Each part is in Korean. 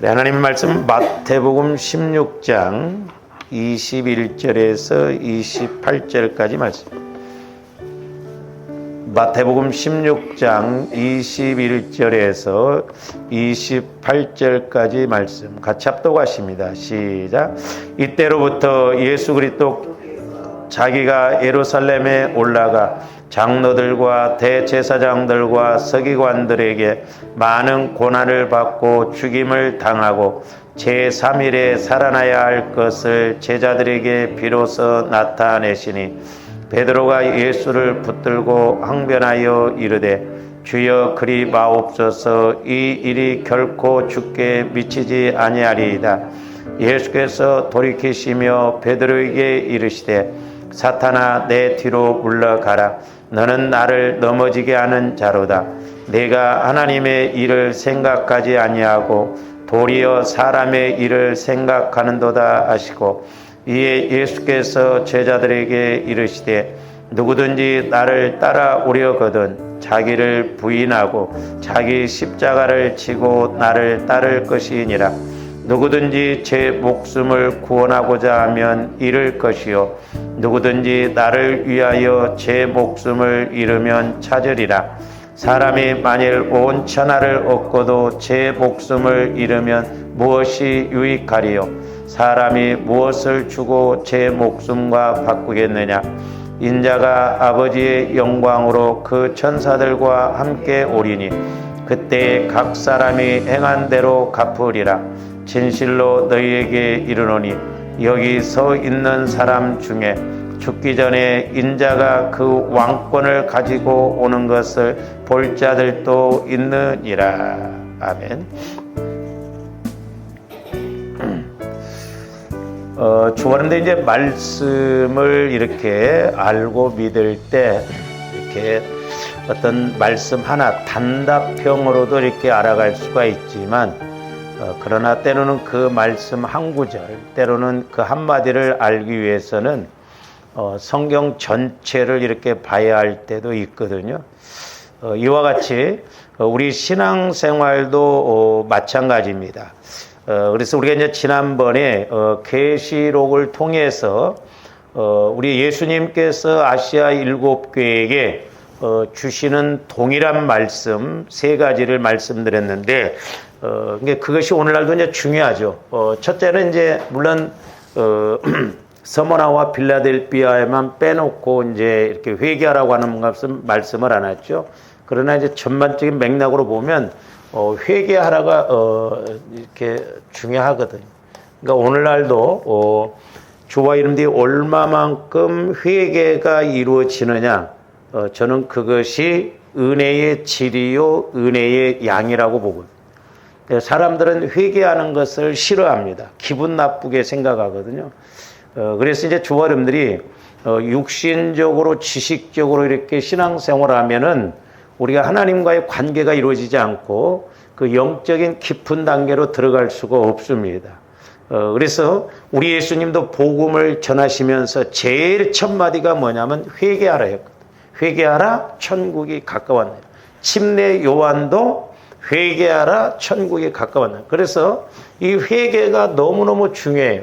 하나님의 말씀 마태복음 16장 21절에서 28절까지 말씀. 마태복음 16장 21절에서 28절까지 말씀 같이 합독하십니다. 시작. 이때로부터 예수 그리스도 자기가 예루살렘에 올라가 장로들과 대제사장들과 서기관들에게 많은 고난을 받고 죽임을 당하고 제3일에 살아나야 할 것을 제자들에게 비로소 나타내시니 베드로가 예수를 붙들고 항변하여 이르되 주여 그리 마옵소서 이 일이 결코 죽게 미치지 아니하리이다. 예수께서 돌이키시며 베드로에게 이르시되 사탄아 내 뒤로 물러가라. 너는 나를 넘어지게 하는 자로다. 내가 하나님의 일을 생각하지 아니하고 도리어 사람의 일을 생각하는도다 하시고 이에 예수께서 제자들에게 이르시되 누구든지 나를 따라오려거든 자기를 부인하고 자기 십자가를 지고 나를 따를 것이니라. 누구든지 제 목숨을 구원하고자 하면 잃을 것이요 누구든지 나를 위하여 제 목숨을 잃으면 찾으리라. 사람이 만일 온 천하를 얻고도 제 목숨을 잃으면 무엇이 유익하리요? 사람이 무엇을 주고 제 목숨과 바꾸겠느냐? 인자가 아버지의 영광으로 그 천사들과 함께 오리니 그때 각 사람이 행한 대로 갚으리라. 진실로 너희에게 이르노니 여기 서 있는 사람 중에 죽기 전에 인자가 그 왕권을 가지고 오는 것을 볼 자들도 있느니라. 아멘. 주원인데 이제 말씀을 이렇게 알고 믿을 때 이렇게 어떤 말씀 하나 단답형으로도 이렇게 알아갈 수가 있지만 그러나 때로는 그 말씀 한 구절, 때로는 그 한마디를 알기 위해서는 성경 전체를 이렇게 봐야 할 때도 있거든요. 이와 같이 우리 신앙생활도 마찬가지입니다. 그래서 우리가 이제 지난번에 계시록을 통해서 우리 예수님께서 아시아 7교회에게 주시는 동일한 말씀 3가지를 말씀드렸는데 그것이 오늘날도 이제 중요하죠. 첫째는 이제 물론 서머나와 빌라델비아에만 빼놓고 이제 이렇게 회개하라고 하는 말씀을 안 했죠. 그러나 이제 전반적인 맥락으로 보면 회개하라가 이렇게 중요하거든요. 그러니까 오늘날도 주와 이름들이 얼마만큼 회개가 이루어지느냐, 저는 그것이 은혜의 질이요 은혜의 양이라고 보거든요. 사람들은 회개하는 것을 싫어합니다. 기분 나쁘게 생각하거든요. 그래서 이제 주와 여러분들이 육신적으로 지식적으로 이렇게 신앙생활을 하면은 우리가 하나님과의 관계가 이루어지지 않고 그 영적인 깊은 단계로 들어갈 수가 없습니다. 그래서 우리 예수님도 복음을 전하시면서 제일 첫 마디가 뭐냐면 회개하라 했거든요. 회개하라 천국이 가까웠네요. 침례 요한도 회개하라 천국이 가까웠네요. 그래서 이 회개가 너무너무 중요해요.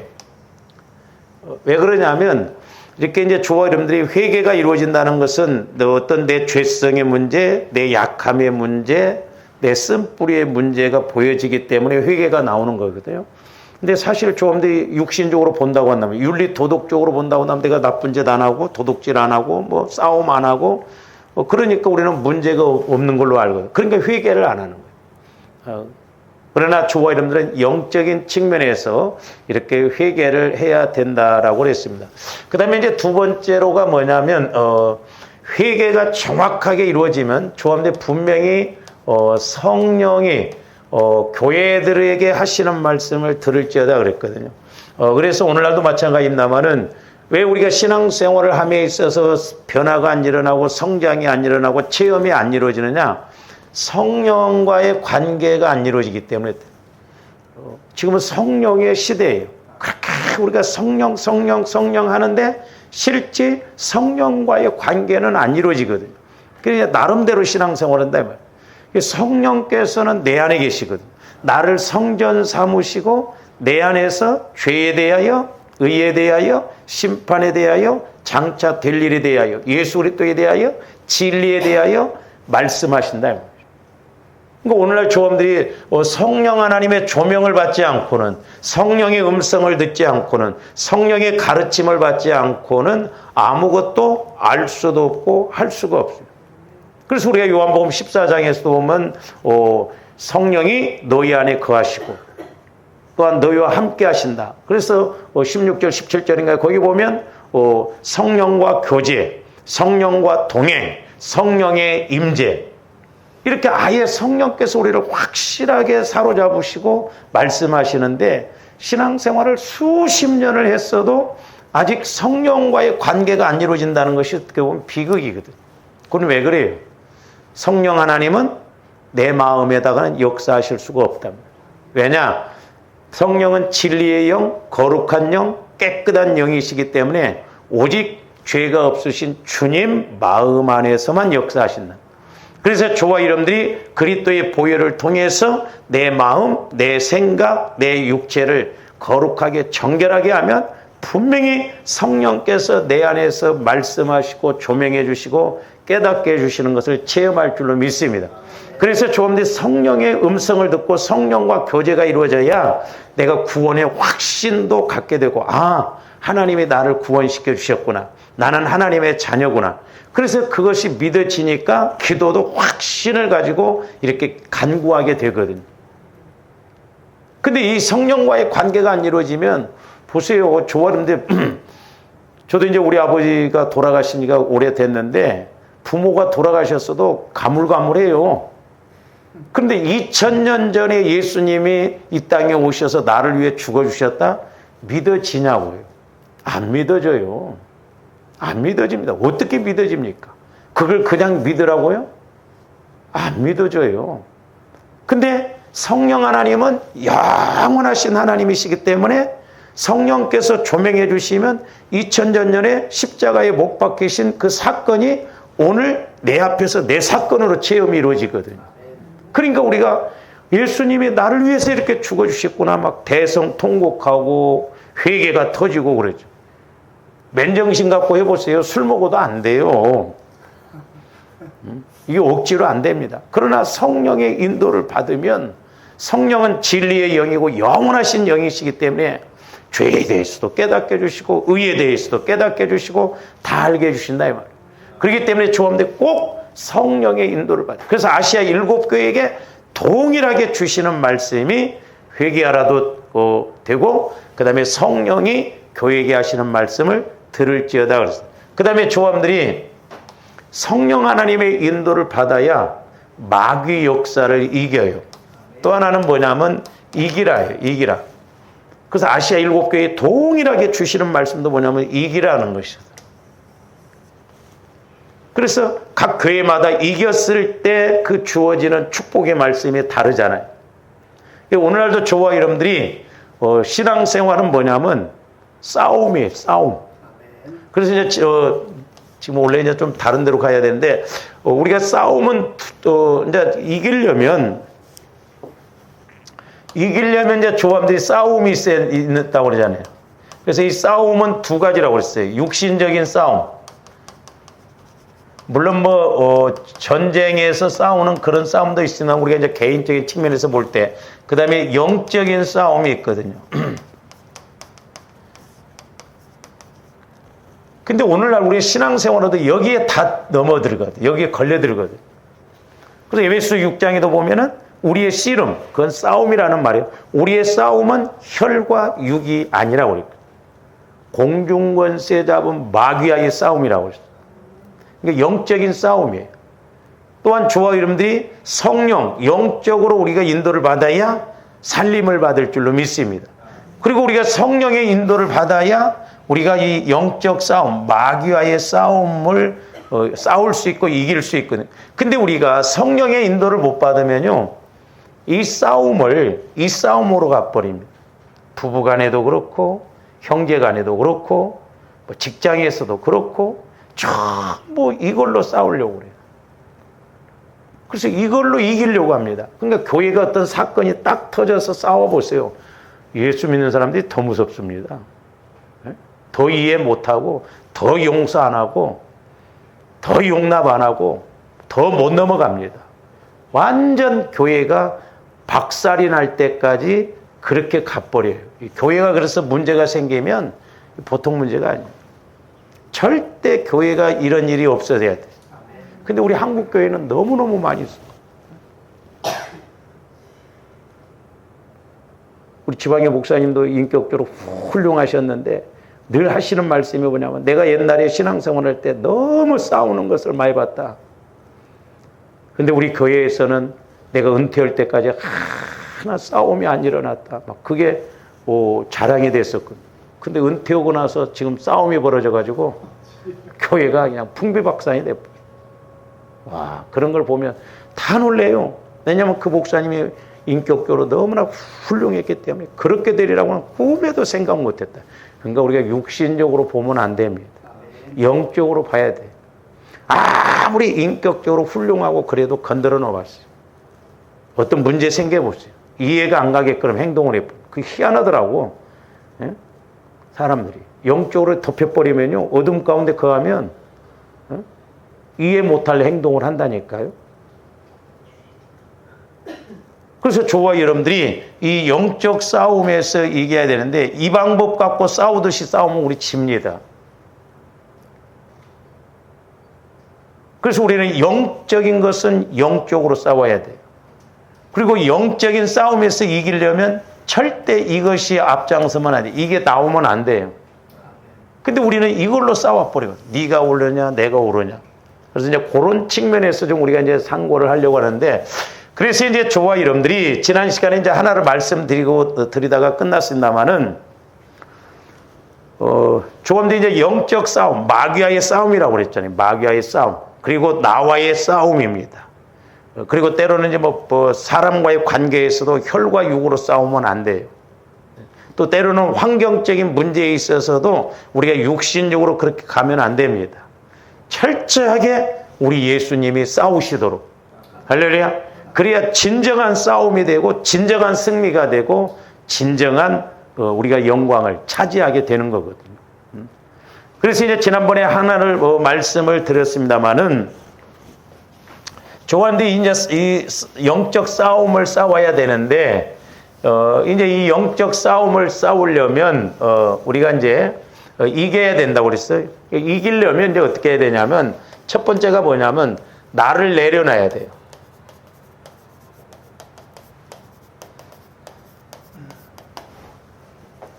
왜 그러냐면 이렇게 이제 주와 여러분들이 회개가 이루어진다는 것은 어떤 내 죄성의 문제, 내 약함의 문제, 내 쓴뿌리의 문제가 보여지기 때문에 회개가 나오는 거거든요. 근데 사실 주님들이 육신적으로 본다고 한다면 윤리 도덕적으로 본다고 한다면 내가 나쁜 짓 안 하고 도둑질 안 하고 뭐 싸움 안 하고 그러니까 우리는 문제가 없는 걸로 알거든요. 그러니까 회개를 안 하는 거예요. 그러나 주와 여러분들은 영적인 측면에서 이렇게 회개를 해야 된다라고 그랬습니다. 그 다음에 이제 두 번째로가 뭐냐면, 회개가 정확하게 이루어지면 주와 여러분들 분명히, 성령이, 교회들에게 하시는 말씀을 들을지어다 그랬거든요. 그래서 오늘날도 마찬가지입니다만은 왜 우리가 신앙생활을 함에 있어서 변화가 안 일어나고 성장이 안 일어나고 체험이 안 이루어지느냐? 성령과의 관계가 안 이루어지기 때문에 지금은 성령의 시대예요. 그렇게 우리가 성령 하는데 실제 성령과의 관계는 안 이루어지거든요. 그러니까 나름대로 신앙생활을 한다 이 말이에요. 성령께서는 내 안에 계시거든요. 나를 성전 삼으시고 내 안에서 죄에 대하여, 의에 대하여, 심판에 대하여, 장차 될 일에 대하여, 예수 그리스도에 대하여, 진리에 대하여 말씀하신다. 그러니까 오늘날 조원들이 성령 하나님의 조명을 받지 않고는, 성령의 음성을 듣지 않고는, 성령의 가르침을 받지 않고는 아무것도 알 수도 없고 할 수가 없어요. 그래서 우리가 요한복음 14장에서도 보면 성령이 너희 안에 거하시고 또한 너희와 함께 하신다. 그래서 16절 17절인가 거기 보면 성령과 교제, 성령과 동행, 성령의 임재, 이렇게 아예 성령께서 우리를 확실하게 사로잡으시고 말씀하시는데, 신앙생활을 수십 년을 했어도 아직 성령과의 관계가 안 이루어진다는 것이 어떻게 보면 비극이거든. 그건 왜 그래요? 성령 하나님은 내 마음에다가는 역사하실 수가 없답니다. 왜냐? 성령은 진리의 영, 거룩한 영, 깨끗한 영이시기 때문에 오직 죄가 없으신 주님 마음 안에서만 역사하신다. 그래서 저와 여러분들이 그리스도의 보혈을 통해서 내 마음, 내 생각, 내 육체를 거룩하게 정결하게 하면 분명히 성령께서 내 안에서 말씀하시고 조명해 주시고 깨닫게 해주시는 것을 체험할 줄로 믿습니다. 그래서 조금더 성령의 음성을 듣고 성령과 교제가 이루어져야 내가 구원의 확신도 갖게 되고, 아, 하나님이 나를 구원시켜 주셨구나, 나는 하나님의 자녀구나. 그래서 그것이 믿어지니까 기도도 확신을 가지고 이렇게 간구하게 되거든요. 근데 이 성령과의 관계가 안 이루어지면, 보세요, 저와는데 저도 이제 우리 아버지가 돌아가신 지가 오래됐는데 부모가 돌아가셨어도 가물가물해요. 그런데 2000년 전에 예수님이 이 땅에 오셔서 나를 위해 죽어주셨다? 믿어지냐고요? 안 믿어져요. 안 믿어집니다. 어떻게 믿어집니까? 그걸 그냥 믿으라고요? 안 믿어져요. 근데 성령 하나님은 영원하신 하나님이시기 때문에 성령께서 조명해 주시면 2000년 전에 십자가에 못 박히신 그 사건이 오늘 내 앞에서 내 사건으로 체험이 이루어지거든요. 그러니까 우리가 예수님이 나를 위해서 이렇게 죽어주셨구나 막 대성통곡하고 회개가 터지고 그러죠. 맨정신 갖고 해보세요. 술 먹어도 안 돼요. 이게 억지로 안 됩니다. 그러나 성령의 인도를 받으면, 성령은 진리의 영이고 영원하신 영이시기 때문에 죄에 대해서도 깨닫게 해주시고 의에 대해서도 깨닫게 해주시고 다 알게 해주신다 이 말이에요. 그렇기 때문에 조합들 꼭 성령의 인도를 받아요. 그래서 아시아 7교회에게 동일하게 주시는 말씀이 회개하라도 되고, 그 다음에 성령이 교회에게 하시는 말씀을 들을지어다 그랬어요. 그 다음에 조합들이 성령 하나님의 인도를 받아야 마귀 역사를 이겨요. 또 하나는 뭐냐면 이기라예요. 이기라. 그래서 아시아 7교회에 동일하게 주시는 말씀도 뭐냐면 이기라는 것이죠. 그래서 각 교회마다 이겼을 때 그 주어지는 축복의 말씀이 다르잖아요. 오늘날도 저와 여러분들이 신앙생활은 뭐냐면 싸움이에요. 싸움. 그래서 이제 지금 원래 이제 좀 다른 데로 가야 되는데, 우리가 싸움은 이제 이기려면 이제 조합들이 싸움이 있다고 그러잖아요. 그래서 이 싸움은 두 가지라고 그랬어요. 육신적인 싸움. 물론 전쟁에서 싸우는 그런 싸움도 있으나 우리가 이제 개인적인 측면에서 볼 때, 그 다음에 영적인 싸움이 있거든요. 근데 오늘날 우리 신앙생활에도 여기에 다 넘어들거든. 여기에 걸려들거든. 그래서 에베소 6장에도 보면은 우리의 씨름, 그건 싸움이라는 말이에요. 우리의 싸움은 혈과 육이 아니라고 그래요. 공중권세 잡은 마귀와의 싸움이라고 그랬어요. 그러니까 영적인 싸움이에요. 또한 저와 여러분들이 성령, 영적으로 우리가 인도를 받아야 살림을 받을 줄로 믿습니다. 그리고 우리가 성령의 인도를 받아야 우리가 이 영적 싸움, 마귀와의 싸움을 싸울 수 있고 이길 수 있거든요. 근데 우리가 성령의 인도를 못 받으면요, 이 싸움으로 가버립니다. 부부간에도 그렇고, 형제간에도 그렇고, 직장에서도 그렇고, 전부 이걸로 싸우려고 그래요. 그래서 이걸로 이기려고 합니다. 그러니까 교회가 어떤 사건이 딱 터져서 싸워보세요. 예수 믿는 사람들이 더 무섭습니다. 더 이해 못하고, 더 용서 안 하고, 더 용납 안 하고, 더 못 넘어갑니다. 완전 교회가 박살이 날 때까지 그렇게 가버려요. 교회가 그래서 문제가 생기면 보통 문제가 아니에요. 절대 교회가 이런 일이 없어져야 돼. 근데 우리 한국 교회는 너무너무 많이 있어. 우리 지방의 목사님도 인격적으로 훌륭하셨는데 늘 하시는 말씀이 뭐냐면, 내가 옛날에 신앙생활 할 때 너무 싸우는 것을 많이 봤다. 근데 우리 교회에서는 내가 은퇴할 때까지 하나 싸움이 안 일어났다. 막 그게 자랑이 됐었거든. 근데 은퇴하고 나서 지금 싸움이 벌어져가지고 교회가 그냥 풍비박산이 돼버려. 와, 그런 걸 보면 다 놀래요. 왜냐하면 그 목사님이 인격적으로 너무나 훌륭했기 때문에 그렇게 되리라고는 꿈에도 생각 못했다. 그러니까 우리가 육신적으로 보면 안 됩니다. 영적으로 봐야 돼. 아무리 인격적으로 훌륭하고 그래도 건드려 놓았어요. 어떤 문제 생겨보세요. 이해가 안 가게끔 행동을 해버려. 그게 희한하더라고. 예? 사람들이. 영적으로 덮여버리면요, 어둠 가운데 거하면 이해 못할 행동을 한다니까요. 그래서 저와 여러분들이 이 영적 싸움에서 이겨야 되는데, 이 방법 갖고 싸우듯이 싸우면 우리 집니다. 그래서 우리는 영적인 것은 영적으로 싸워야 돼요. 그리고 영적인 싸움에서 이기려면 절대 이것이 앞장서면 안 돼요. 이게 나오면 안 돼요. 근데 우리는 이걸로 싸워버리거든요. 네가 오르냐 내가 오르냐. 그래서 이제 그런 측면에서 좀 우리가 이제 상고를 하려고 하는데, 그래서 이제 저와 여러분들이 지난 시간에 이제 하나를 드리다가 끝났습니다만은, 조금 이제 영적 싸움, 마귀와의 싸움이라고 그랬잖아요. 마귀와의 싸움. 그리고 나와의 싸움입니다. 그리고 때로는 이제 사람과의 관계에서도 혈과 육으로 싸우면 안 돼요. 또 때로는 환경적인 문제에 있어서도 우리가 육신적으로 그렇게 가면 안 됩니다. 철저하게 우리 예수님이 싸우시도록. 할렐루야. 그래야 진정한 싸움이 되고 진정한 승리가 되고 진정한 우리가 영광을 차지하게 되는 거거든요. 그래서 이제 지난번에 하나를 말씀을 드렸습니다마는, 조한들이 이제 이 영적 싸움을 싸워야 되는데, 이제 이 영적 싸움을 싸우려면 우리가 이제 이겨야 된다고 그랬어요. 이기려면 이제 어떻게 해야 되냐면, 첫 번째가 뭐냐면 나를 내려놔야 돼요.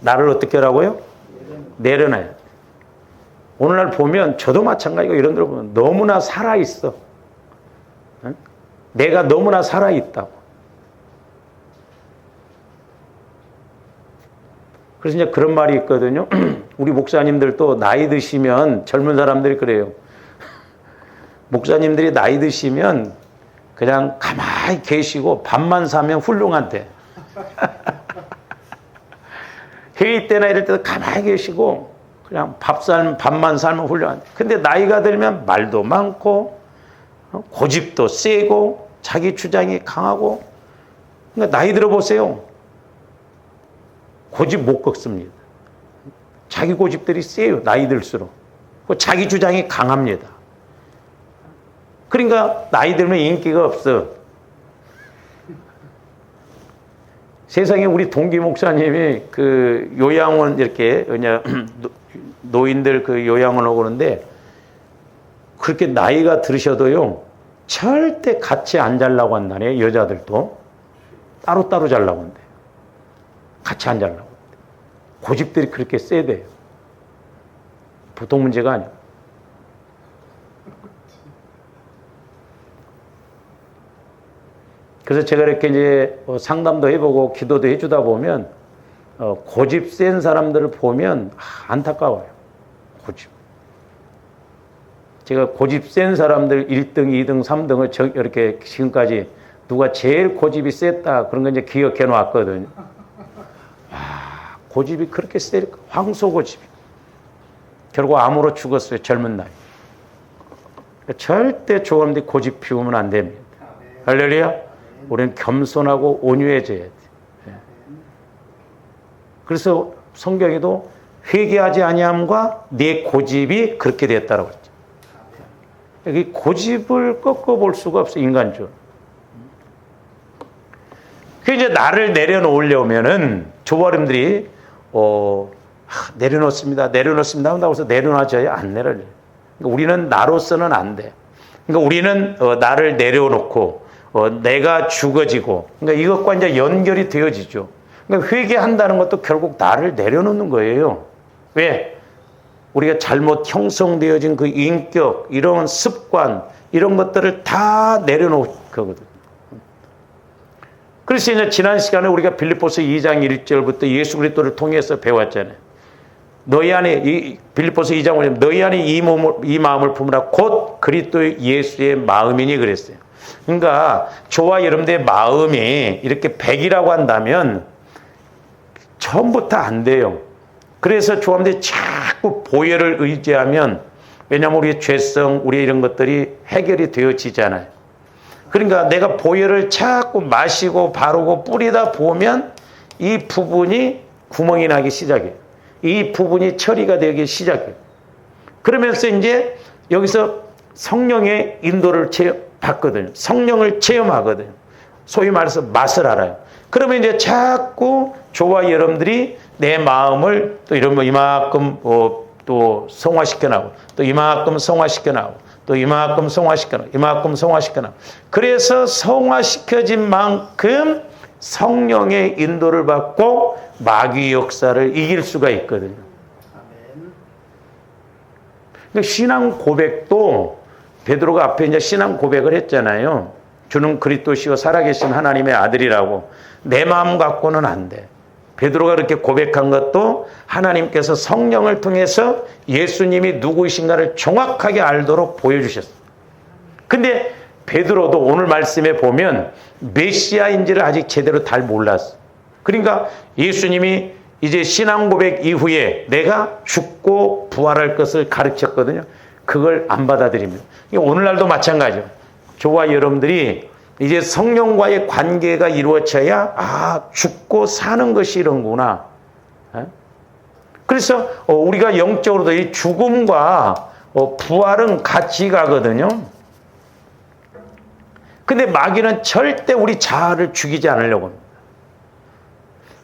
나를 어떻게 하라고요? 내려놔야 돼요. 오늘날 보면 저도 마찬가지고 이런 데를 보면 너무나 살아있어. 응? 내가 너무나 살아있다고. 그래서 이제 그런 말이 있거든요. 우리 목사님들도 나이 드시면, 젊은 사람들이 그래요. 목사님들이 나이 드시면 그냥 가만히 계시고 밥만 사면 훌륭한데. 회의 때나 이럴 때도 가만히 계시고 그냥 밥만 살면 훌륭한데, 근데 나이가 들면 말도 많고 고집도 세고 자기 주장이 강하고. 그러니까 나이 들어보세요. 고집 못 꺾습니다. 자기 고집들이 세요. 나이 들수록. 자기 주장이 강합니다. 그러니까 나이 들면 인기가 없어. 세상에 우리 동기 목사님이 그 요양원 이렇게 노인들 그 요양원 오고 그러는데, 그렇게 나이가 들으셔도요 절대 같이 안 자려고 한다네. 여자들도 따로따로 자려고 한대. 같이 안 자려고 한대. 고집들이 그렇게 세대요. 보통 문제가 아니야. 그래서 제가 이렇게 이제 상담도 해보고 기도도 해주다 보면 고집 센 사람들을 보면 안타까워요. 고집. 제가 고집 센 사람들 1등, 2등, 3등을 이렇게 지금까지 누가 제일 고집이 셌다 그런 거 이제 기억해 놨거든요. 고집이 그렇게 세니까 황소고집이. 결국 암으로 죽었어요. 젊은 나이. 절대 조감들이 고집 피우면 안 됩니다. 할렐루야. 우리는 겸손하고 온유해져야 돼. 그래서 성경에도 회개하지 아니함과 네 고집이 그렇게 됐다라고 했죠. 여기 고집을 꺾어볼 수가 없어, 인간적으로. 그 이제 나를 내려놓으려면은 조바림들이 내려놓습니다 한다고 해서 내려놔줘야 안 내려요. 그러니까 우리는 나로서는 안 돼. 그러니까 우리는 나를 내려놓고 내가 죽어지고, 그러니까 이것과 이제 연결이 되어지죠. 그러니까 회개한다는 것도 결국 나를 내려놓는 거예요. 왜? 우리가 잘못 형성되어진 그 인격, 이런 습관, 이런 것들을 다 내려놓을 거거든. 그래서 이제 지난 시간에 우리가 빌립보서 2장 1절부터 예수 그리스도를 통해서 배웠잖아요. 너희 안에, 빌립보서 2장 5절, 너희 안에 이 마음을 품으라 곧 그리스도 예수의 마음이니 그랬어요. 그러니까 저와 여러분들의 마음이 이렇게 100이라고 한다면 처음부터 안 돼요. 그래서 저와들이 자꾸 보혈을 의지하면, 왜냐하면 우리의 죄성, 우리의 이런 것들이 해결이 되어지잖아요. 그러니까 내가 보혈을 자꾸 마시고 바르고 뿌리다 보면 이 부분이 구멍이 나기 시작해요. 이 부분이 처리가 되기 시작해요. 그러면서 이제 여기서 성령의 인도를 받거든요. 성령을 체험하거든요. 소위 말해서 맛을 알아요. 그러면 이제 자꾸 저와 여러분들이 내 마음을 또 이런 이만큼 또 성화시켜 나오고, 또 이만큼 성화시켜 나오고, 또 이만큼 성화시켜 나오고, 이만큼 성화시켜 나오고. 그래서 성화시켜진 만큼 성령의 인도를 받고 마귀 역사를 이길 수가 있거든요. 그러니까 신앙 고백도 베드로가 앞에 이제 신앙 고백을 했잖아요. 주는 그리스도시요 살아계신 하나님의 아들이라고. 내 마음 갖고는 안 돼. 베드로가 그렇게 고백한 것도 하나님께서 성령을 통해서 예수님이 누구이신가를 정확하게 알도록 보여주셨어요. 근데 베드로도 오늘 말씀에 보면 메시아인지를 아직 제대로 잘 몰랐어. 그러니까 예수님이 이제 신앙 고백 이후에 내가 죽고 부활할 것을 가르쳤거든요. 그걸 안 받아들입니다. 오늘날도 마찬가지죠. 저와 여러분들이 이제 성령과의 관계가 이루어져야 죽고 사는 것이 이런구나. 그래서 우리가 영적으로도 이 죽음과 부활은 같이 가거든요. 근데 마귀는 절대 우리 자아를 죽이지 않으려고 합니다.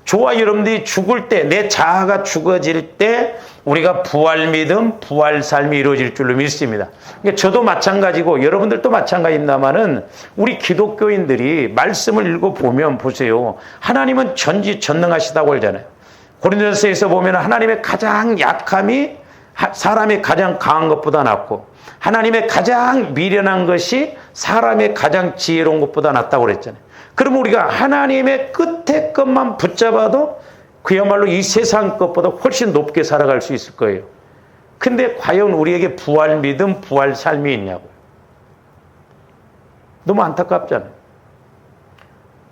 저와 여러분들이 죽을 때, 내 자아가 죽어질 때 우리가 부활 믿음, 부활 삶이 이루어질 줄로 믿습니다. 그러니까 저도 마찬가지고 여러분들도 마찬가지입니다만은 우리 기독교인들이 말씀을 읽어보면 보세요. 하나님은 전지전능하시다고 하잖아요. 고린도서에서 보면 하나님의 가장 약함이 사람의 가장 강한 것보다 낫고, 하나님의 가장 미련한 것이 사람의 가장 지혜로운 것보다 낫다고 그랬잖아요. 그러면 우리가 하나님의 끝에 것만 붙잡아도 그야말로 이 세상 것보다 훨씬 높게 살아갈 수 있을 거예요. 근데 과연 우리에게 부활 믿음, 부활 삶이 있냐고요. 너무 안타깝잖아요.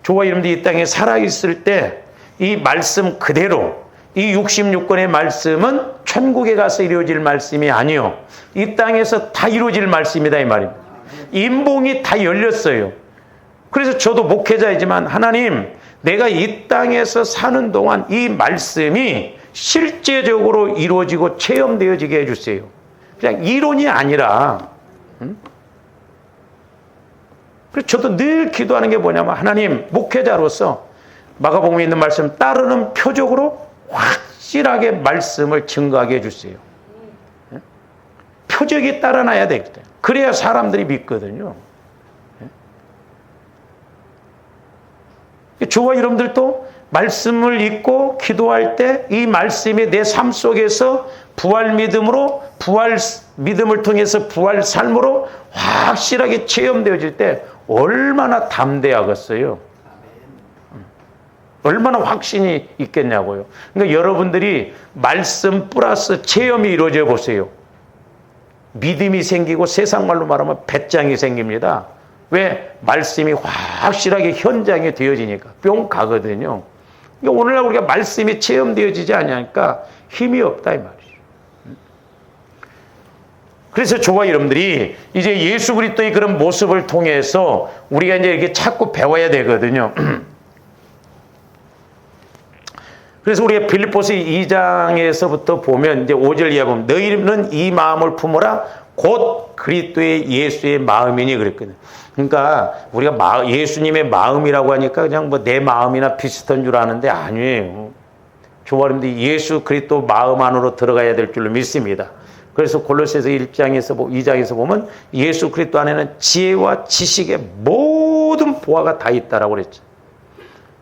저와 여러분들이 이 땅에 살아있을 때 이 말씀 그대로, 이 66권의 말씀은 천국에 가서 이루어질 말씀이 아니요, 이 땅에서 다 이루어질 말씀이다 이 말입니다. 인봉이 다 열렸어요. 그래서 저도 목회자이지만 하나님, 내가 이 땅에서 사는 동안 이 말씀이 실제적으로 이루어지고 체험되어지게 해주세요. 그냥 이론이 아니라. 그래서 저도 늘 기도하는 게 뭐냐면, 하나님, 목회자로서 마가복음에 있는 말씀 따르는 표적으로 확실하게 말씀을 증거하게 해주세요. 표적이 따라놔야 되거든요. 그래야 사람들이 믿거든요. 저와 여러분들도 말씀을 읽고 기도할 때 이 말씀이 내 삶 속에서 부활 믿음으로, 부활 믿음을 통해서 부활 삶으로 확실하게 체험되어질 때 얼마나 담대하겠어요. 얼마나 확신이 있겠냐고요. 그러니까 여러분들이 말씀 플러스 체험이 이루어져 보세요. 믿음이 생기고 세상 말로 말하면 배짱이 생깁니다. 왜? 말씀이 확실하게 현장에 되어지니까 뿅 가거든요. 그러니까 오늘날 우리가 말씀이 체험되어지지 않으니까 힘이 없다 이 말이죠. 그래서 저와 여러분들이 이제 예수 그리스도의 그런 모습을 통해서 우리가 이제 이렇게 자꾸 배워야 되거든요. 그래서 우리가 빌립보서 2장에서부터 보면 이제 5절 이하 보면 너희는 이 마음을 품어라 곧 그리스도의 예수의 마음이니 그랬거든요. 그러니까 우리가 예수님의 마음이라고 하니까 그냥 뭐 내 마음이나 비슷한 줄 아는데 아니에요. 저와 여러분들이 예수 그리스도 마음 안으로 들어가야 될 줄로 믿습니다. 그래서 골로새서 2장에서 보면 예수 그리스도 안에는 지혜와 지식의 모든 보화가 다 있다라고 그랬죠.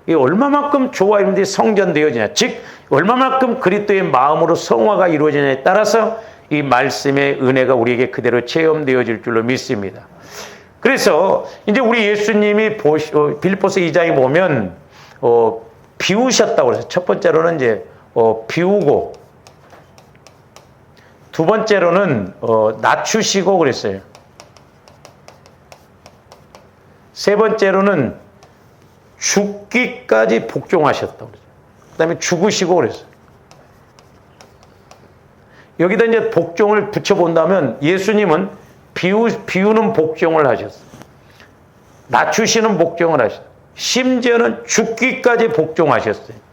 이게 얼마만큼 저와 여러분들이 성전되어지냐, 즉 얼마만큼 그리스도의 마음으로 성화가 이루어지냐에 따라서 이 말씀의 은혜가 우리에게 그대로 체험되어질 줄로 믿습니다. 그래서 이제 우리 예수님이 빌립보서 2장에 보면 비우셨다고 그래서 첫 번째로는 이제 비우고 두 번째로는 낮추시고 그랬어요. 세 번째로는 죽기까지 복종하셨다고 그랬어요. 그 다음에 죽으시고 그랬어요. 여기다 이제 복종을 붙여본다면 예수님은 비우는 복종을 하셨어요. 낮추시는 복종을 하셨어요. 심지어는 죽기까지 복종하셨어요.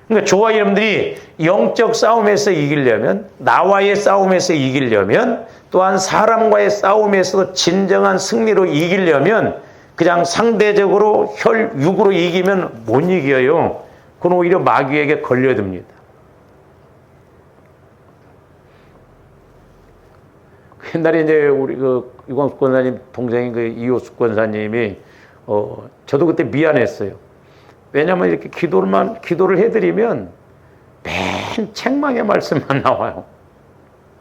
그러니까 저와 여러분들이 영적 싸움에서 이기려면, 나와의 싸움에서 이기려면, 또한 사람과의 싸움에서 진정한 승리로 이기려면 그냥 상대적으로 육으로 이기면 못 이겨요. 그건 오히려 마귀에게 걸려듭니다. 옛날에 이제 우리 유광수 권사님 동생인 이호숙 권사님이 저도 그때 미안했어요. 왜냐하면 이렇게 기도를 해드리면 맨 책망의 말씀만 나와요.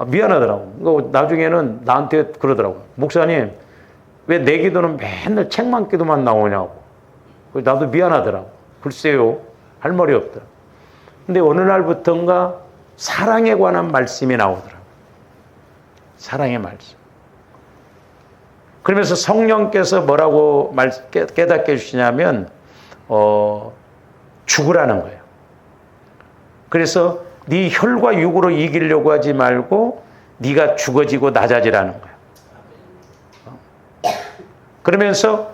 미안하더라고. 그러니까 나중에는 나한테 그러더라고요. 목사님, 왜 내 기도는 맨날 책망 기도만 나오냐고. 나도 미안하더라고. 글쎄요, 할 말이 없더라고. 근데 어느 날부턴가 사랑에 관한 말씀이 나오더라고. 사랑의 말씀. 그러면서 성령께서 뭐라고 깨닫게 해주시냐면 죽으라는 거예요. 그래서 네 혈과 육으로 이기려고 하지 말고 네가 죽어지고 낮아지라는 거예요. 그러면서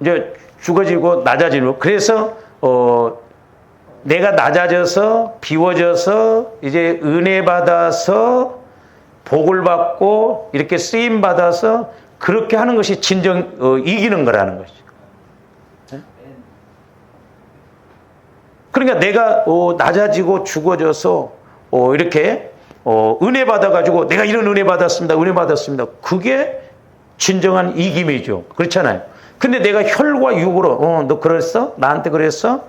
이제 죽어지고 낮아지고 그래서 내가 낮아져서 비워져서 이제 은혜 받아서 복을 받고 이렇게 쓰임 받아서 그렇게 하는 것이 진정 이기는 거라는 것이죠. 그러니까 내가 낮아지고 죽어져서 이렇게 은혜 받아가지고 내가 이런 은혜 받았습니다. 은혜 받았습니다. 그게 진정한 이김이죠. 그렇잖아요. 근데 내가 혈과 육으로 너 그랬어? 나한테 그랬어?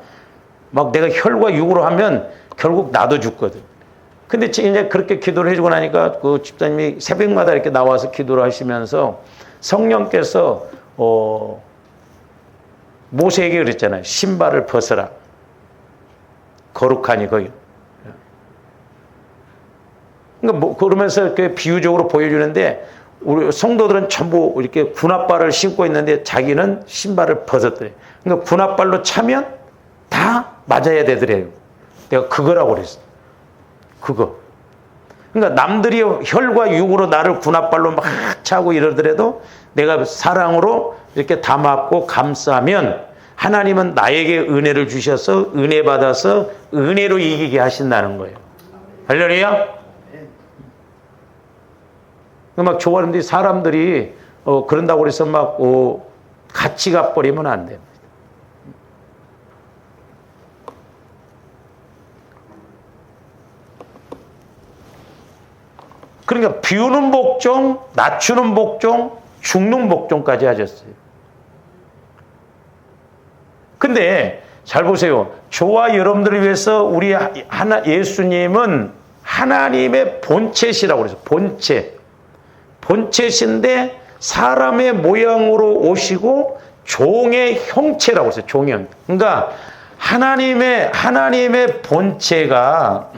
막 내가 혈과 육으로 하면 결국 나도 죽거든. 근데 이제 그렇게 기도를 해주고 나니까 그 집사님이 새벽마다 이렇게 나와서 기도를 하시면서 성령께서 모세에게 그랬잖아요. 신발을 벗어라. 거룩하니 거기. 그러니까 그러면서 이렇게 비유적으로 보여주는데 우리 성도들은 전부 이렇게 군합발을 신고 있는데 자기는 신발을 벗었더래. 그러니까 군합발로 차면 다 맞아야 되더래요. 내가 그거라고 그랬어. 그거. 그러니까 남들이 혈과 육으로 나를 군합발로 막 차고 이러더라도 내가 사랑으로 이렇게 다 맞고 감싸면 하나님은 나에게 은혜를 주셔서 은혜 받아서 은혜로 이기게 하신다는 거예요. 할렐루야. 막 좋아하는데 사람들이 그런다고 해서 막 같이 가버리면 안 됩니다. 그러니까 비우는 복종, 낮추는 복종, 죽는 복종까지 하셨어요. 근데 잘 보세요. 저와 여러분들을 위해서 우리 예수님은 하나님의 본체시라고 그랬어요. 본체신데 사람의 모양으로 오시고 종의 형체라고 했어요. 종의 형체. 그러니까 하나님의 본체가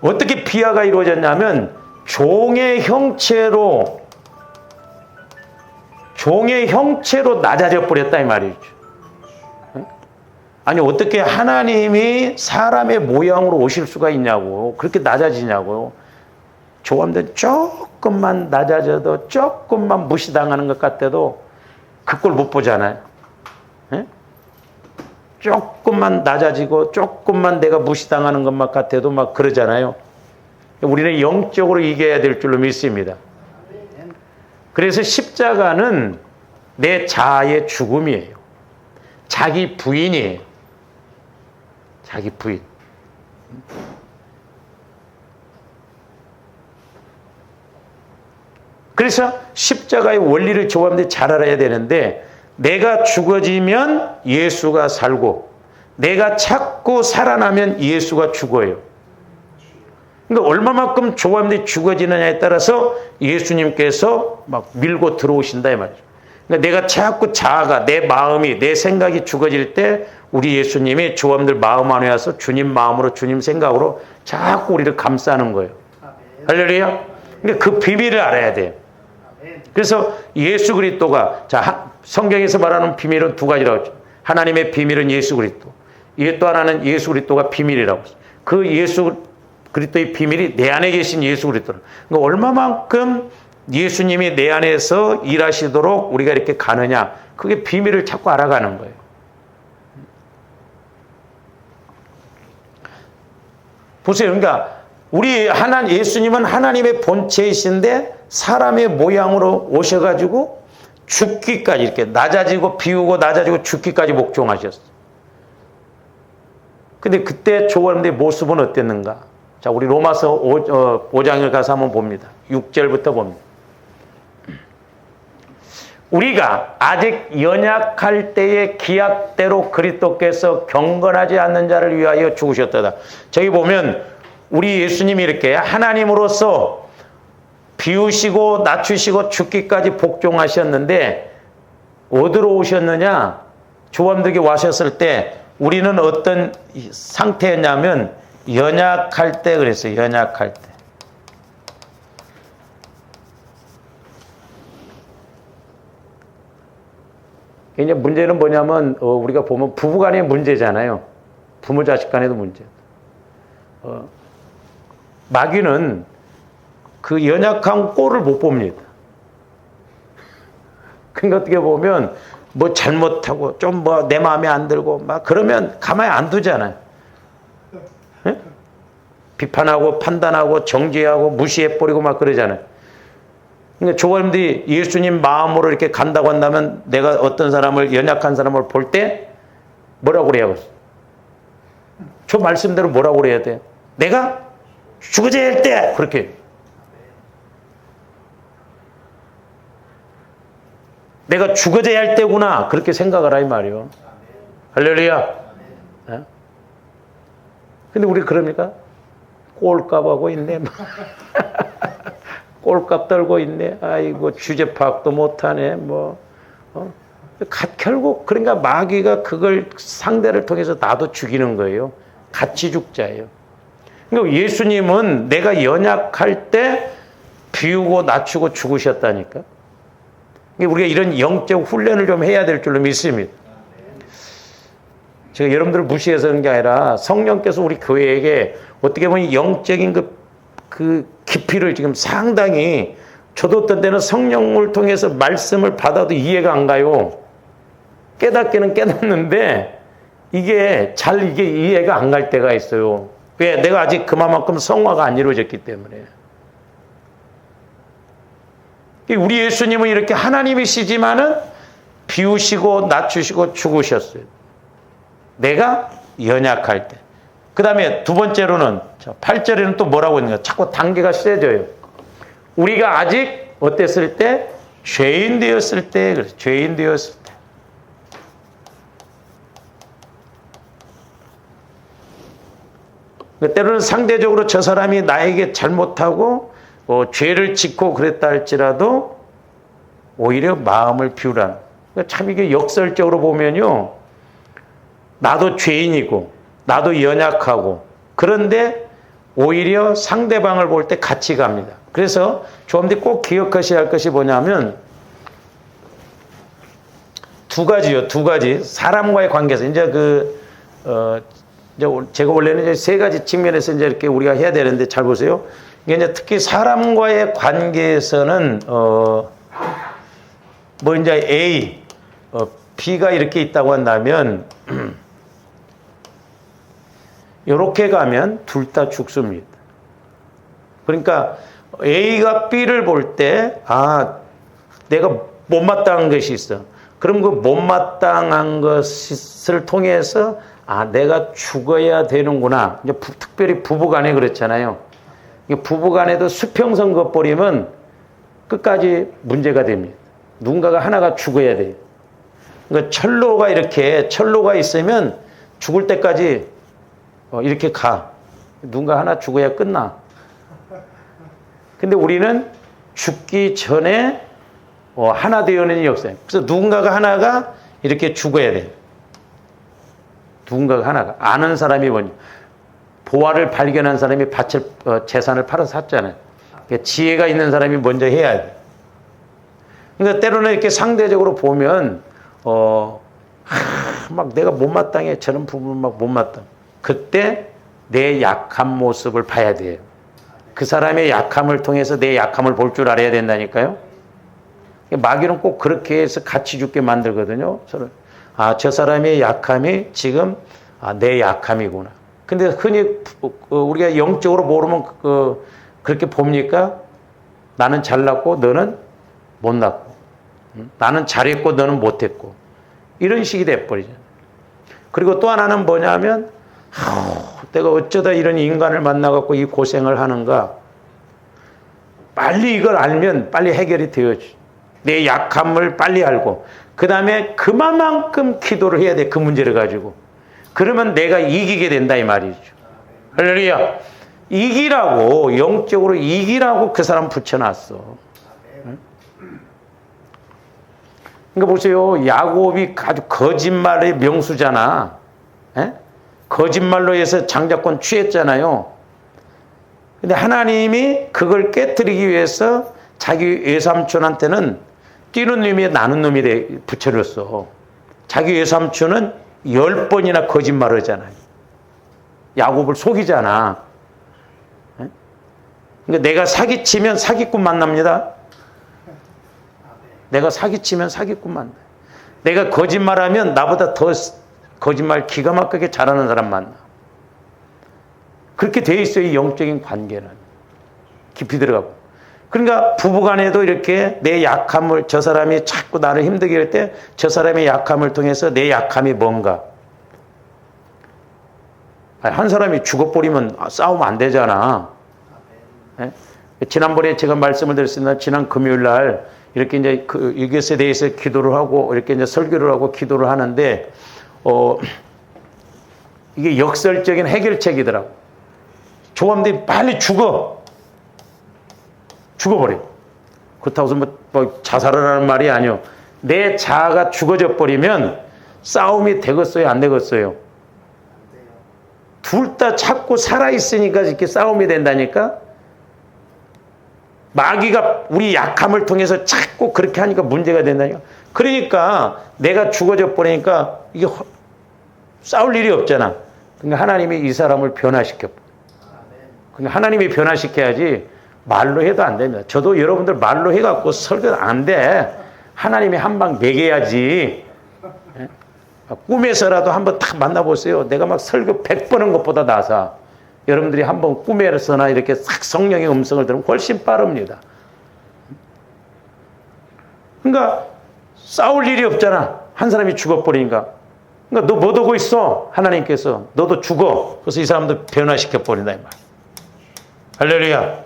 어떻게 비하가 이루어졌냐면 종의 형체로 낮아져 버렸다 이 말이죠. 아니 어떻게 하나님이 사람의 모양으로 오실 수가 있냐고. 그렇게 낮아지냐고요. 조감들 조금만 낮아져도 조금만 무시당하는 것 같아도 그걸 못 보잖아요. 예? 조금만 낮아지고 조금만 내가 무시당하는 것만 같아도 막 그러잖아요. 우리는 영적으로 이겨야 될 줄로 믿습니다. 그래서 십자가는 내 자아의 죽음이에요. 자기 부인이에요. 자기 부인. 그래서 십자가의 원리를 조감들이 잘 알아야 되는데 내가 죽어지면 예수가 살고 내가 찾고 살아나면 예수가 죽어요. 그러니까 얼마만큼 조감들이 죽어지느냐에 따라서 예수님께서 막 밀고 들어오신다 이 말이죠. 그러니까 내가 자꾸 자아가 내 마음이 내 생각이 죽어질 때 우리 예수님이 조감들 마음 안에 와서 주님 마음으로 주님 생각으로 자꾸 우리를 감싸는 거예요. 할렐루야. 그러니까 그 비밀을 알아야 돼요. 그래서 예수 그리스도가 성경에서 말하는 비밀은 두 가지라고 했죠. 하나님의 비밀은 예수 그리스도. 또 하나는 예수 그리스도가 비밀이라고 했어요. 그 예수 그리스도의 비밀이 내 안에 계신 예수 그리스도. 그러니까 얼마만큼 예수님이 내 안에서 일하시도록 우리가 이렇게 가느냐. 그게 비밀을 자꾸 알아가는 거예요. 보세요. 그러니까 우리 예수님은 하나님의 본체이신데 사람의 모양으로 오셔가지고 죽기까지 이렇게 낮아지고 비우고 낮아지고 죽기까지 복종하셨어요. 근데 그때 조감들의 모습은 어땠는가? 자, 우리 로마서 5장을 가서 한번 봅니다. 6절부터 봅니다. 우리가 아직 연약할 때의 기약대로 그리스도께서 경건하지 않는 자를 위하여 죽으셨도다. 저기 보면 우리 예수님이 이렇게 하나님으로서 비우시고 낮추시고 죽기까지 복종하셨는데 어디로 오셨느냐? 조감들에게 와셨을 때 우리는 어떤 상태였냐면 연약할 때 그랬어요. 연약할 때. 이제 문제는 뭐냐면 우리가 보면 부부간의 문제잖아요. 부모 자식 간에도 문제. 마귀는 그 연약한 꼴을 못 봅니다. 그러니까 어떻게 보면 뭐 잘못하고 좀 뭐 내 마음에 안 들고 막 그러면 가만히 안 두잖아요. 네? 비판하고 판단하고 정죄하고 무시해버리고 막 그러잖아요. 그러니까 조감들이 예수님 마음으로 이렇게 간다고 한다면 내가 어떤 사람을 연약한 사람을 볼 때 뭐라고 그래야 저 말씀대로 뭐라고 그래야 돼요? 내가 죽어져야 할 때 그렇게 내가 죽어져야 할 때구나 그렇게 생각을 하이 말이요. 할렐루야. 네? 근데 우리 그럽니까? 꼴값 하고 있네. 꼴값 떨고 있네. 아이고 주제 파악도 못하네. 결국 그러니까 마귀가 그걸 상대를 통해서 나도 죽이는 거예요. 같이 죽자예요. 그러니까 예수님은 내가 연약할 때 비우고 낮추고 죽으셨다니까. 그러니까 우리가 이런 영적 훈련을 좀 해야 될 줄로 믿습니다. 제가 여러분들을 무시해서 그런 게 아니라 성령께서 우리 교회에게 어떻게 보면 영적인 그 깊이를 지금 상당히 저도 어떤 때는 성령을 통해서 말씀을 받아도 이해가 안 가요. 깨닫기는 깨닫는데 이게 이해가 안 갈 때가 있어요. 왜? 내가 아직 그만큼 성화가 안 이루어졌기 때문에. 우리 예수님은 이렇게 하나님이시지만은 비우시고 낮추시고 죽으셨어요. 내가 연약할 때. 그 다음에 두 번째로는 8절에는 또 뭐라고 했는가? 자꾸 단계가 세져요. 우리가 아직 어땠을 때? 죄인 되었을 때. 그래서 죄인 되었을 때. 때로는 상대적으로 저 사람이 나에게 잘못하고 죄를 짓고 그랬다 할지라도 오히려 마음을 비우라는. 참 이게 역설적으로 보면요. 나도 죄인이고 나도 연약하고 그런데 오히려 상대방을 볼 때 같이 갑니다. 그래서 조금들 꼭 기억하셔야 할 것이 뭐냐면 두 가지요. 두 가지. 사람과의 관계에서 이제 이제 제가 원래는 이제 세 가지 측면에서 이제 이렇게 우리가 해야 되는데 잘 보세요. 이게 이제 특히 사람과의 관계에서는 뭐 이제 A, B가 이렇게 있다고 한다면 이렇게 가면 둘 다 죽습니다. 그러니까 A가 B를 볼 때 내가 못마땅한 것이 있어. 그럼 그 못마땅한 것을 통해서 내가 죽어야 되는구나. 이제 특별히 부부간에 그렇잖아요. 부부간에도 수평선 그어버리면 끝까지 문제가 됩니다. 누군가가 하나가 죽어야 돼요. 그러니까 철로가 있으면 죽을 때까지 이렇게 가. 누군가 하나 죽어야 끝나. 근데 우리는 죽기 전에 하나 되어는 일이 없어요. 그래서 누군가가 하나가 이렇게 죽어야 돼요. 누군가가 하나가. 아는 사람이 뭐냐. 보화를 발견한 사람이 재산을 팔아서 샀잖아요. 그러니까 지혜가 있는 사람이 먼저 해야 돼. 그러니까 때로는 이렇게 상대적으로 보면 막 내가 못마땅해. 저런 부분은 막 못마땅. 그때 내 약한 모습을 봐야 돼요. 그 사람의 약함을 통해서 내 약함을 볼 줄 알아야 된다니까요. 마귀는 꼭 그렇게 해서 같이 죽게 만들거든요. 저는 저 사람의 약함이 지금 내 약함이구나. 근데 흔히 우리가 영적으로 모르면 그렇게 봅니까? 나는 잘났고 너는 못났고, 나는 잘했고 너는 못했고, 이런 식이 돼버리잖아요. 그리고 또 하나는 뭐냐면 내가 어쩌다 이런 인간을 만나갖고 이 고생을 하는가. 빨리 이걸 알면 빨리 해결이 되어지. 내 약함을 빨리 알고 그 다음에 그만큼 기도를 해야 돼. 그 문제를 가지고. 그러면 내가 이기게 된다 이 말이죠. 할렐루야. 이기라고, 영적으로 이기라고 그 사람 붙여놨어. 그러니까 보세요. 야곱이 아주 거짓말의 명수잖아. 거짓말로 해서 장자권 취했잖아요. 근데 하나님이 그걸 깨뜨리기 위해서 자기 외삼촌한테는 뛰는 놈이 나는 놈이 붙여줬어. 자기 외삼촌은 10번이나 거짓말을 하잖아요. 야곱을 속이잖아. 그러니까 내가 사기치면 사기꾼 만납니다. 내가 사기치면 사기꾼 만나. 내가 거짓말하면 나보다 더 거짓말 기가 막히게 잘하는 사람 만나. 그렇게 돼 있어요. 이 영적인 관계는. 깊이 들어가고. 그러니까 부부간에도 이렇게 내 약함을, 저 사람이 자꾸 나를 힘들게 할 때 저 사람의 약함을 통해서 내 약함이 뭔가. 한 사람이 죽어버리면 싸우면 안 되잖아. 지난번에 제가 말씀을 드렸습니다. 지난 금요일 날 이렇게 이제 이것에 대해서 기도를 하고 이렇게 이제 설교를 하고 기도를 하는데 이게 역설적인 해결책이더라고. 조감들이 빨리 죽어버려. 그렇다고 해서 뭐 자살을 하는 말이 아니요. 내 자아가 죽어져 버리면 싸움이 되겠어요, 안 되겠어요? 둘 다 찾고 살아있으니까 이렇게 싸움이 된다니까? 마귀가 우리 약함을 통해서 찾고 그렇게 하니까 문제가 된다니까? 그러니까 내가 죽어져 버리니까 이게 싸울 일이 없잖아. 그러니까 하나님이 이 사람을 변화시켜. 그러니까 하나님이 변화시켜야지 말로 해도 안 됩니다. 저도 여러분들 말로 해갖고 설교 안 돼. 하나님이 한 방 매겨야지. 꿈에서라도 한번 딱 만나보세요. 내가 막 설교 100번한 것보다 나서 여러분들이 한번 꿈에서나 이렇게 싹 성령의 음성을 들으면 훨씬 빠릅니다. 그러니까 싸울 일이 없잖아. 한 사람이 죽어버리니까. 그러니까 너 못 오고 있어. 하나님께서. 너도 죽어. 그래서 이 사람도 변화시켜버린다 이 말. 할렐루야.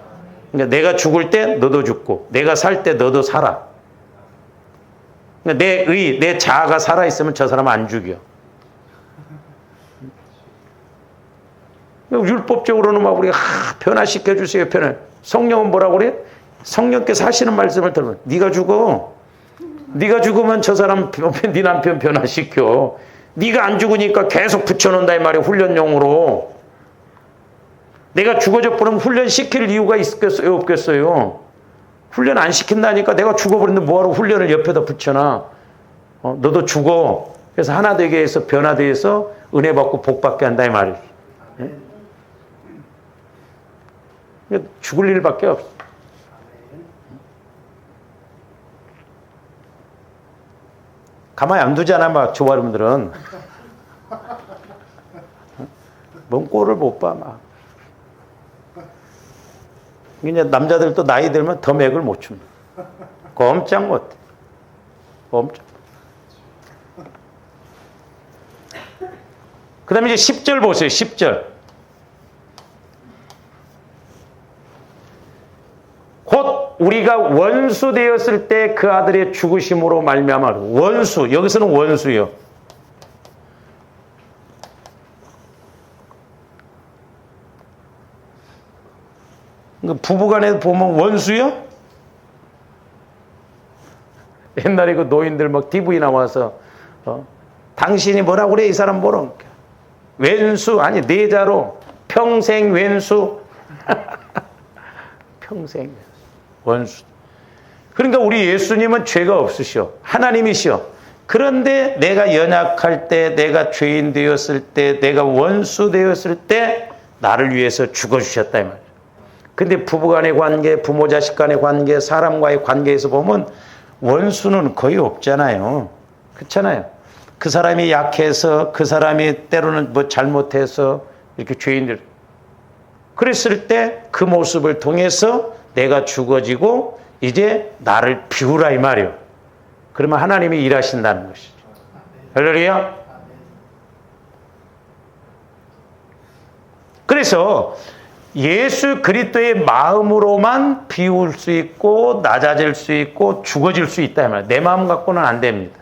그러니까 내가 죽을 때 너도 죽고 내가 살 때 너도 살아. 그러니까 내 자아가 살아있으면 저 사람 안 죽여. 율법적으로는 막 우리가 변화시켜 주세요. 성령은 뭐라고 그래? 성령께서 하시는 말씀을 들으면 네가 죽어. 네가 죽으면 저 사람 네 남편 변화시켜. 네가 안 죽으니까 계속 붙여놓는다 이 말이야. 훈련용으로. 내가 죽어져 버리면 훈련시킬 이유가 있겠어요? 없겠어요? 훈련 안 시킨다니까. 내가 죽어버리는데 뭐하러 훈련을 옆에다 붙여놔. 너도 죽어. 그래서 하나 되게 해서 변화되어서 은혜 받고 복 받게 한다 이 말이죠. 죽을 일밖에 없어. 가만히 안 두잖아, 막, 조아름들은. 뭔 꼴을 못 봐, 막. 이제 남자들도 나이 들면 더 맥을 못 춥니다. 꼼짝 못해. 꼼짝. 그 다음에 이제 10절 보세요, 10절. 곧 우리가 원수 되었을 때 그 아들의 죽으심으로 말미암아. 원수, 여기서는 원수요. 부부간에 보면 원수요? 옛날에 그 노인들 막 TV 나와서 당신이 뭐라 그래 이 사람 뭐라 왼수 아니 내자로 평생 왼수 평생 원수. 그러니까 우리 예수님은 죄가 없으셔. 하나님이시여. 그런데 내가 연약할 때, 내가 죄인 되었을 때, 내가 원수 되었을 때 나를 위해서 죽어주셨다 이 말이야. 근데 부부간의 관계, 부모 자식 간의 관계, 사람과의 관계에서 보면 원수는 거의 없잖아요. 그렇잖아요. 그 사람이 약해서, 그 사람이 때로는 뭐 잘못해서 이렇게 죄인들. 그랬을 때 그 모습을 통해서 내가 죽어지고 이제 나를 비우라 이 말이에요. 그러면 하나님이 일하신다는 것이죠. 할렐루야. 그래서 예수 그리스도의 마음으로만 비울 수 있고 낮아질 수 있고 죽어질 수 있다 이 말이에요. 내 마음 갖고는 안 됩니다.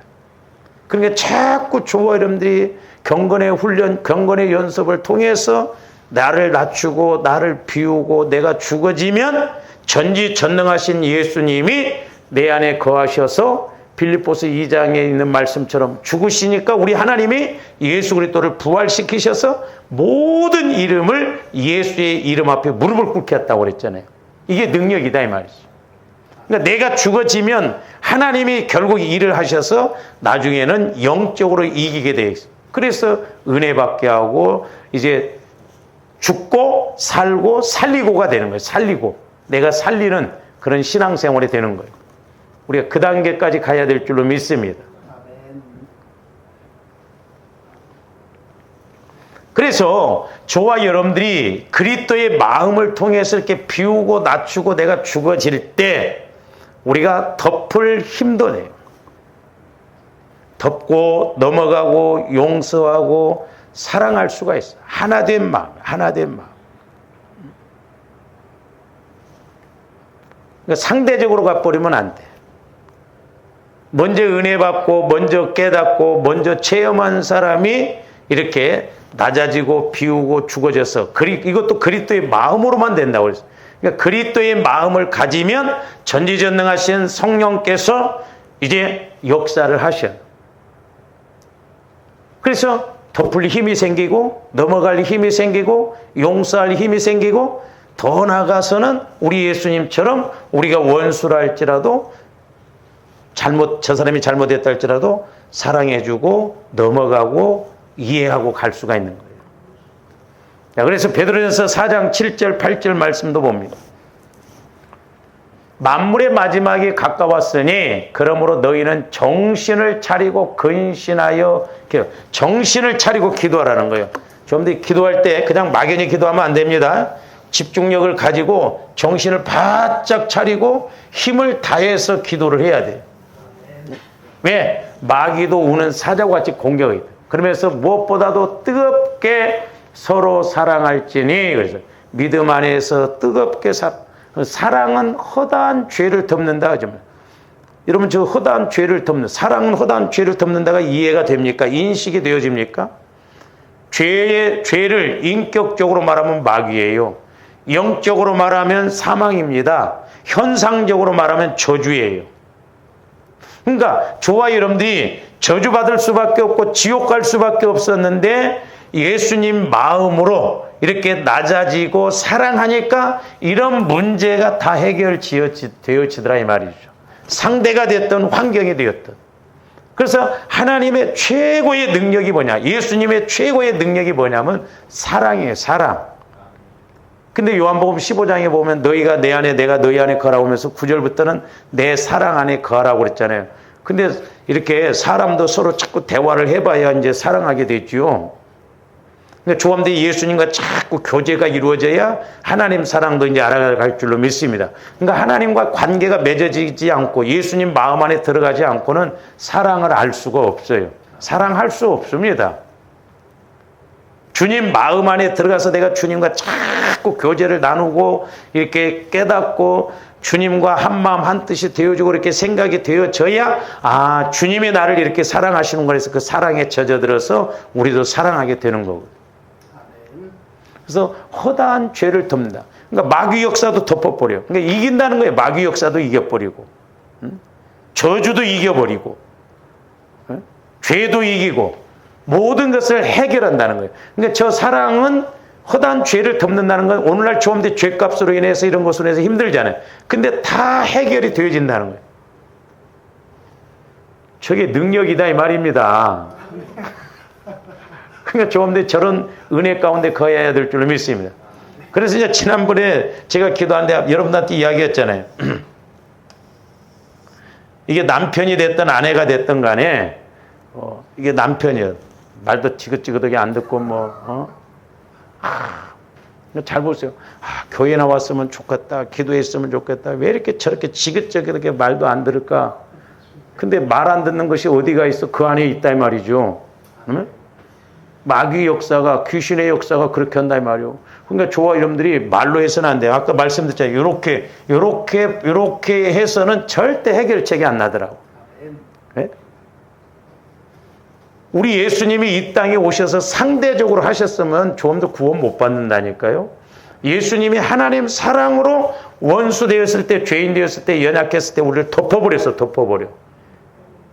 그러니까 자꾸 조화 여러분들이 경건의 훈련, 경건의 연습을 통해서 나를 낮추고 나를 비우고 내가 죽어지면 전지전능하신 예수님이 내 안에 거하셔서 빌립보서 2장에 있는 말씀처럼 죽으시니까 우리 하나님이 예수 그리스도를 부활시키셔서 모든 이름을 예수의 이름 앞에 무릎을 꿇게 했다고 그랬잖아요. 이게 능력이다 이 말이죠. 그러니까 내가 죽어지면 하나님이 결국 일을 하셔서 나중에는 영적으로 이기게 돼 있어요. 그래서 은혜 받게 하고 이제 죽고 살고 살리고가 되는 거예요. 살리고. 내가 살리는 그런 신앙생활이 되는 거예요. 우리가 그 단계까지 가야 될 줄로 믿습니다. 그래서 저와 여러분들이 그리스도의 마음을 통해서 이렇게 비우고 낮추고 내가 죽어질 때 우리가 덮을 힘도 내요. 덮고 넘어가고 용서하고 사랑할 수가 있어요. 하나된 마음, 하나된 마음. 그러니까 상대적으로 가버리면 안 돼. 먼저 은혜 받고, 먼저 깨닫고, 먼저 체험한 사람이 이렇게 낮아지고 비우고 죽어져서 이것도 그리스도의 마음으로만 된다고 그랬어요. 그러니까 그리스도의 마음을 가지면 전지전능하신 성령께서 이제 역사를 하셔요. 그래서 덮을 힘이 생기고 넘어갈 힘이 생기고 용서할 힘이 생기고 더 나아가서는 우리 예수님처럼 우리가 원수라 할지라도 저 사람이 잘못했다 할지라도 사랑해주고 넘어가고 이해하고 갈 수가 있는 거예요. 자, 그래서 베드로전서 4장 7절 8절 말씀도 봅니다. 만물의 마지막이 가까웠으니 그러므로 너희는 정신을 차리고 근신하여 정신을 차리고 기도하라는 거예요. 좀 더 기도할 때 그냥 막연히 기도하면 안 됩니다. 집중력을 가지고 정신을 바짝 차리고 힘을 다해서 기도를 해야 돼요. 왜? 마귀도 우는 사자와 같이 공격이 돼요. 그러면서 무엇보다도 뜨겁게 서로 사랑할지니 그래서 믿음 안에서 뜨겁게 사랑은 허다한 죄를 덮는다 하지만 여러분 저 허다한 죄를 덮는 사랑은 허다한 죄를 덮는다가 이해가 됩니까? 인식이 되어집니까? 죄를 인격적으로 말하면 마귀예요. 영적으로 말하면 사망입니다. 현상적으로 말하면 저주예요. 그러니까 저와 여러분들이 저주받을 수밖에 없고 지옥 갈 수밖에 없었는데 예수님 마음으로 이렇게 낮아지고 사랑하니까 이런 문제가 다 해결되어지더라 이 말이죠. 상대가 됐던 환경이 되었던 그래서 하나님의 최고의 능력이 뭐냐? 예수님의 최고의 능력이 뭐냐면 사랑이에요. 사랑. 근데 요한복음 15장에 보면 너희가 내 안에 내가 너희 안에 거하라고 하면서 9절부터는 내 사랑 안에 거하라고 그랬잖아요. 근데 이렇게 사람도 서로 자꾸 대화를 해봐야 이제 사랑하게 되죠. 그러니까 조함대 예수님과 자꾸 교제가 이루어져야 하나님 사랑도 이제 알아갈 줄로 믿습니다. 그러니까 하나님과 관계가 맺어지지 않고 예수님 마음 안에 들어가지 않고는 사랑을 알 수가 없어요. 사랑할 수 없습니다. 주님 마음 안에 들어가서 내가 주님과 자꾸 교제를 나누고 이렇게 깨닫고 주님과 한 마음 한 뜻이 되어지고 이렇게 생각이 되어져야 아 주님이 나를 이렇게 사랑하시는 거라서 그 사랑에 젖어들어서 우리도 사랑하게 되는 거고. 그래서 허다한 죄를 덮는다. 그러니까 마귀 역사도 덮어버려. 그러니까 이긴다는 거예요. 마귀 역사도 이겨버리고 저주도 이겨버리고 죄도 이기고 모든 것을 해결한다는 거예요. 그러니까 저 사랑은 허다한 죄를 덮는다는 건 오늘날 조함대 죄값으로 인해서 이런 것으로 인해서 힘들잖아요. 근데 다 해결이 되어진다는 거예요. 저게 능력이다 이 말입니다. 그러니까 조함대 저런 은혜 가운데 거해야 될 줄로 믿습니다. 그래서 이제 지난번에 제가 기도하는데 여러분한테 이야기했잖아요. 이게 남편이 됐든 아내가 됐든 간에 이게 남편이요. 말도 지긋지긋하게 안 듣고 잘 보세요. 교회 나왔으면 좋겠다. 기도했으면 좋겠다. 왜 이렇게 저렇게 지긋지긋하게 말도 안 들을까? 근데 말 안 듣는 것이 어디가 있어? 그 안에 있다 이 말이죠. 응? 마귀 역사가 귀신의 역사가 그렇게 한다 이 말이요. 그러니까 저와 여러분들이 말로 해서는 안 돼요. 아까 말씀드렸잖아요. 요렇게 해서는 절대 해결책이 안 나더라고. 네? 우리 예수님이 이 땅에 오셔서 상대적으로 하셨으면 좀 더 구원 못 받는다니까요. 예수님이 하나님 사랑으로 원수 되었을 때, 죄인 되었을 때, 연약했을 때 우리를 덮어버려.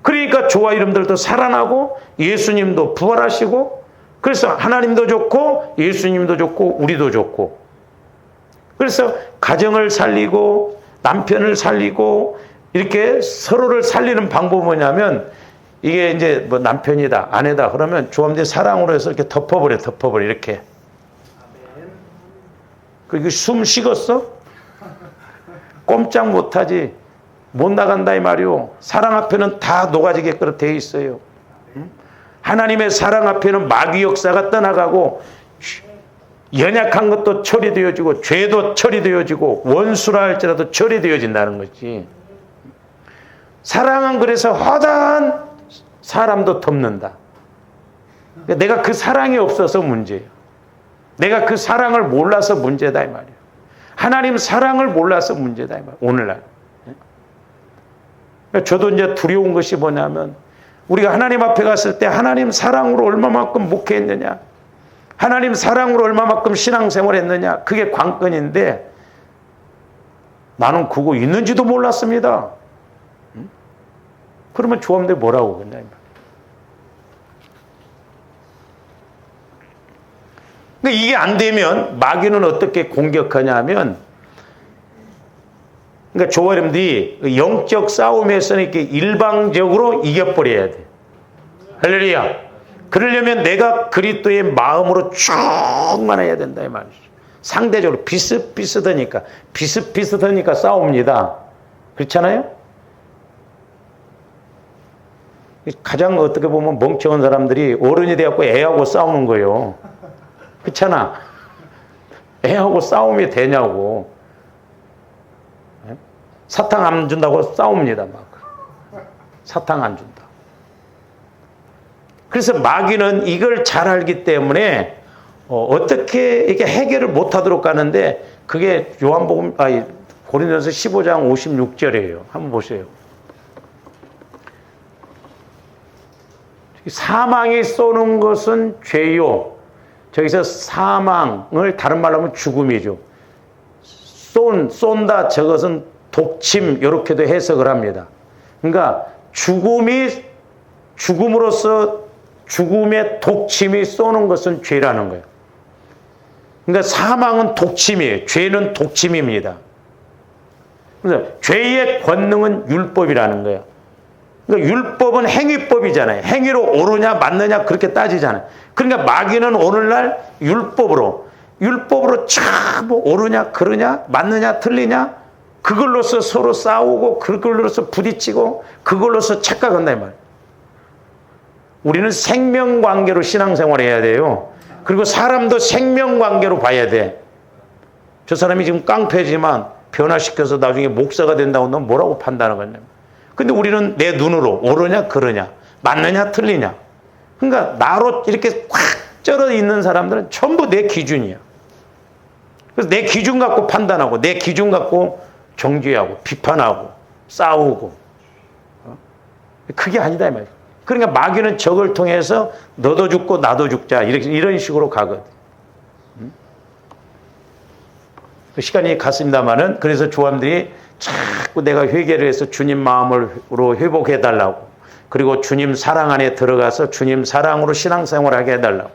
그러니까 저와 여러분들도 살아나고 예수님도 부활하시고 그래서 하나님도 좋고 예수님도 좋고 우리도 좋고 그래서 가정을 살리고 남편을 살리고 이렇게 서로를 살리는 방법은 뭐냐면 이게 이제 뭐 남편이다 아내다 그러면 조함대 사랑으로 해서 이렇게 덮어버려 이렇게. 그리고 숨 식었어? 꼼짝 못하지. 못 나간다 이 말이오. 사랑 앞에는 다 녹아지게끔 돼 있어요. 하나님의 사랑 앞에는 마귀 역사가 떠나가고 연약한 것도 처리되어지고 죄도 처리되어지고 원수라 할지라도 처리되어진다는 거지. 사랑은 그래서 허다한 사람도 덮는다. 내가 그 사랑이 없어서 문제예요. 내가 그 사랑을 몰라서 문제다 이 말이에요. 하나님 사랑을 몰라서 문제다 이 말이에요. 오늘날. 저도 이제 두려운 것이 뭐냐면 우리가 하나님 앞에 갔을 때 하나님 사랑으로 얼마만큼 목회했느냐, 하나님 사랑으로 얼마만큼 신앙생활 했느냐, 그게 관건인데 나는 그거 있는지도 몰랐습니다. 그러면 조함대 뭐라고 그러냐 이 말이에요. 그러니까 이게 안 되면 마귀는 어떻게 공격하냐 하면 그러니까 저와 여러분들이 영적 싸움에서는 이렇게 일방적으로 이겨버려야 돼. 할렐루야. 그러려면 내가 그리스도의 마음으로 충만해야 된다 이 말이죠. 상대적으로 비슷비슷하니까 싸웁니다. 그렇잖아요? 가장 어떻게 보면 멍청한 사람들이 어른이 되었고 애하고 싸우는 거예요. 그렇잖아. 애하고 싸움이 되냐고. 사탕 안 준다고 싸웁니다. 막. 사탕 안 준다. 그래서 마귀는 이걸 잘 알기 때문에 어떻게 이게 해결을 못하도록 가는데 그게 고린도전서 15장 56절이에요. 한번 보세요. 사망이 쏘는 것은 죄요. 저기서 사망을 다른 말로 하면 죽음이죠. 쏜다 저것은 독침 이렇게도 해석을 합니다. 그러니까 죽음으로써 죽음의 독침이 쏘는 것은 죄라는 거예요. 그러니까 사망은 독침이에요. 죄는 독침입니다. 그래서 죄의 권능은 율법이라는 거예요. 그러니까 율법은 행위법이잖아요. 행위로 옳으냐 맞느냐 그렇게 따지잖아요. 그러니까 마귀는 오늘날 율법으로 참 옳으냐 그러냐 맞느냐 틀리냐 그걸로서 서로 싸우고 그걸로서 부딪히고 그걸로서 착각한다 이 말이에요. 우리는 생명관계로 신앙생활을 해야 돼요. 그리고 사람도 생명관계로 봐야 돼. 저 사람이 지금 깡패지만 변화시켜서 나중에 목사가 된다고 넌 뭐라고 판단하는 거냐. 근데 우리는 내 눈으로 옳으냐 그러냐 맞느냐 틀리냐. 그러니까 나로 이렇게 꽉 쩔어 있는 사람들은 전부 내 기준이야. 그래서 내 기준 갖고 판단하고 내 기준 갖고 정죄하고 비판하고 싸우고 그게 아니다 이 말이야. 그러니까 마귀는 적을 통해서 너도 죽고 나도 죽자 이런 식으로 가거든. 시간이 갔습니다마는 그래서 조함들이 자꾸 내가 회개를 해서 주님 마음으로 회복해달라고 그리고 주님 사랑 안에 들어가서 주님 사랑으로 신앙생활하게 해달라고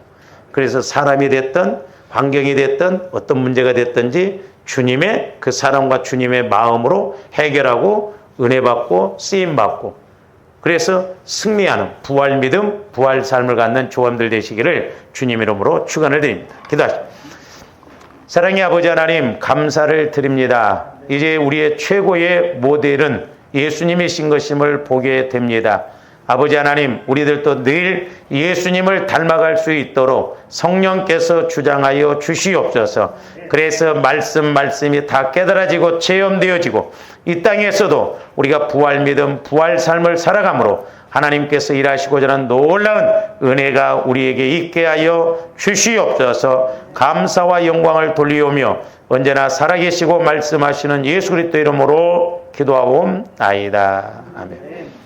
그래서 사람이 됐든 환경이 됐든 어떤 문제가 됐든지 주님의 그 사랑과 주님의 마음으로 해결하고 은혜 받고 쓰임 받고 그래서 승리하는 부활 믿음 부활 삶을 갖는 조함들 되시기를 주님 이름으로 축원을 드립니다. 기도하십시오. 사랑의 아버지 하나님 감사를 드립니다. 이제 우리의 최고의 모델은 예수님이신 것임을 보게 됩니다. 아버지 하나님 우리들도 늘 예수님을 닮아갈 수 있도록 성령께서 주장하여 주시옵소서. 그래서 말씀이 다 깨달아지고 체험되어지고 이 땅에서도 우리가 부활 믿음 부활 삶을 살아가므로 하나님께서 일하시고자 하는 놀라운 은혜가 우리에게 있게 하여 주시옵소서. 감사와 영광을 돌리오며 언제나 살아계시고 말씀하시는 예수 그리스도 이름으로 기도하옵나이다. 아멘.